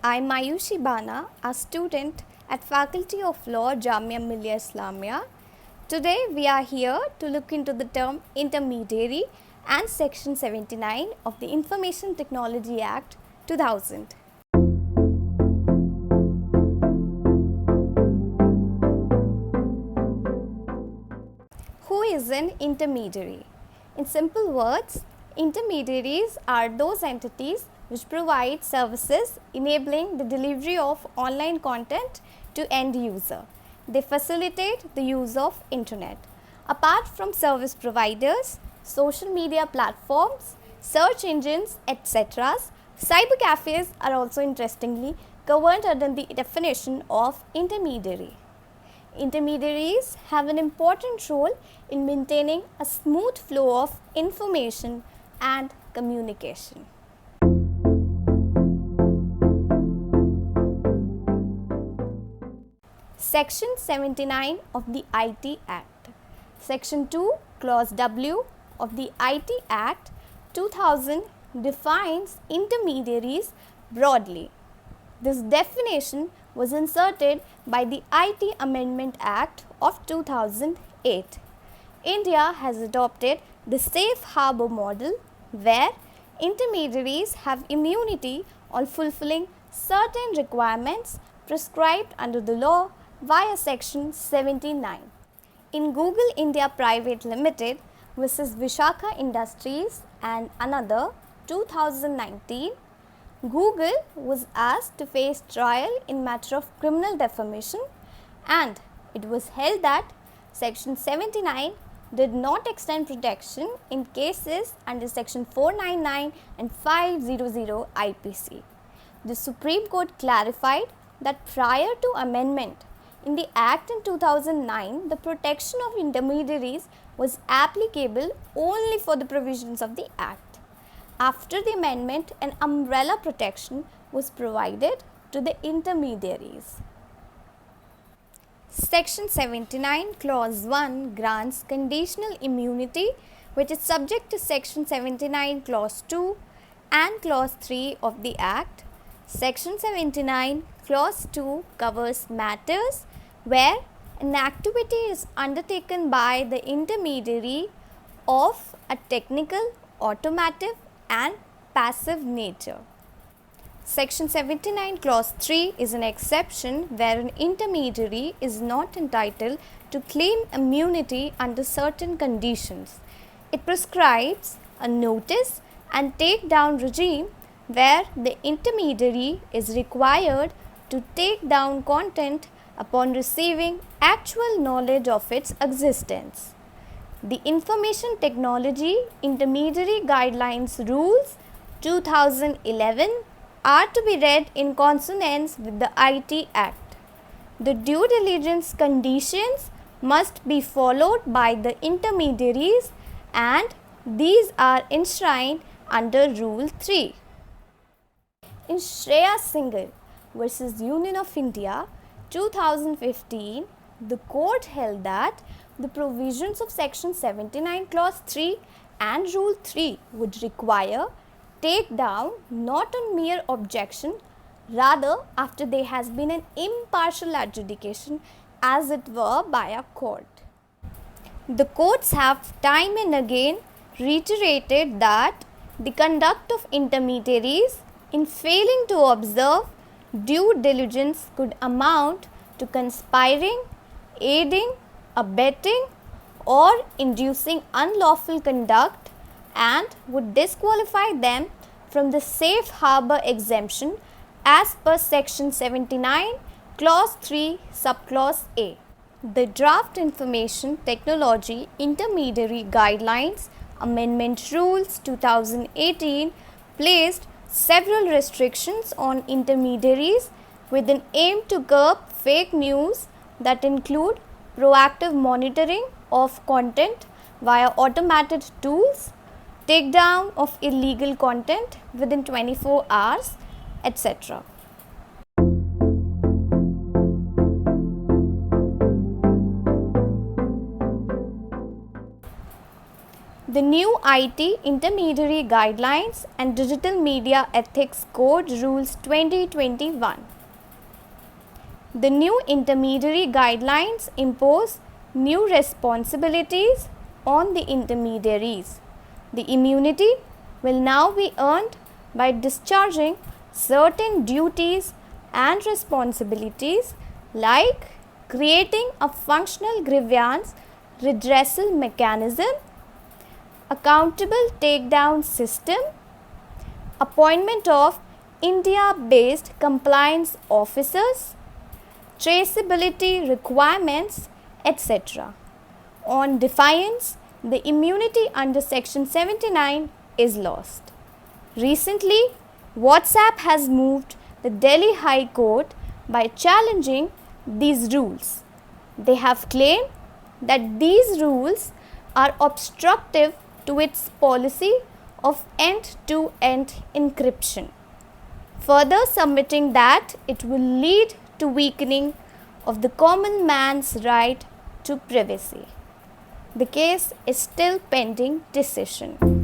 I'm Aayushi Bana, a student at Faculty of Law, Jamia Millia Islamia. Today we are here to look into the term intermediary and Section 79 of the Information Technology Act 2000. Who is an intermediary? In simple words, intermediaries are those entities which provide services enabling the delivery of online content to end user. They facilitate the use of internet. Apart from service providers, social media platforms, search engines, etc., cyber cafes are also interestingly covered under the definition of intermediary. Intermediaries have an important role in maintaining a smooth flow of information and communication. Section 79 of the IT Act. Section 2, Clause W of the IT Act 2000 defines intermediaries broadly. This definition was inserted by the IT Amendment Act of 2008. India has adopted the safe harbour model where intermediaries have immunity on fulfilling certain requirements prescribed under the law via Section 79. In Google India Private Limited versus Vishakha Industries and another 2019, Google was asked to face trial in matter of criminal defamation, and it was held that Section 79 did not extend protection in cases under Section 499 and 500 IPC. The Supreme Court clarified that prior to amendment in the Act in 2009, the protection of intermediaries was applicable only for the provisions of the Act. After the amendment, an umbrella protection was provided to the intermediaries. Section 79, Clause 1 grants conditional immunity which is subject to Section 79, Clause 2 and Clause 3 of the Act. Section 79, Clause 2 covers matters where an activity is undertaken by the intermediary of a technical, automative and passive nature. Section 79, Clause 3 is an exception where an intermediary is not entitled to claim immunity under certain conditions. It prescribes a notice and take down regime where the intermediary is required to take down content upon receiving actual knowledge of its existence. The Information Technology Intermediary Guidelines Rules 2011 are to be read in consonance with the IT Act. The due diligence conditions must be followed by the intermediaries, and these are enshrined under Rule 3. In Shreya Singhal versus Union of India 2015, the court held that the provisions of Section 79, Clause 3 and Rule 3 would require takedown not on mere objection, rather after there has been an impartial adjudication as it were by a court. The courts have time and again reiterated that the conduct of intermediaries in failing to observe due diligence could amount to conspiring, aiding, abetting or inducing unlawful conduct and would disqualify them from the safe harbour exemption as per Section 79, Clause 3, Subclause A. The Draft Information Technology Intermediary Guidelines Amendment Rules 2018 placed several restrictions on intermediaries with an aim to curb fake news that include proactive monitoring of content via automated tools, takedown of illegal content within 24 hours, etc. The new IT Intermediary Guidelines and Digital Media Ethics Code Rules 2021. The new intermediary guidelines impose new responsibilities on the intermediaries. The immunity will now be earned by discharging certain duties and responsibilities like creating a functional grievance redressal mechanism, accountable takedown system, appointment of India-based compliance officers, traceability requirements, etc. On defiance, the immunity under Section 79 is lost. Recently, WhatsApp has moved the Delhi High Court by challenging these rules. They have claimed that these rules are obstructive to its policy of end-to-end encryption, further submitting that it will lead to weakening of the common man's right to privacy. The case is still pending decision.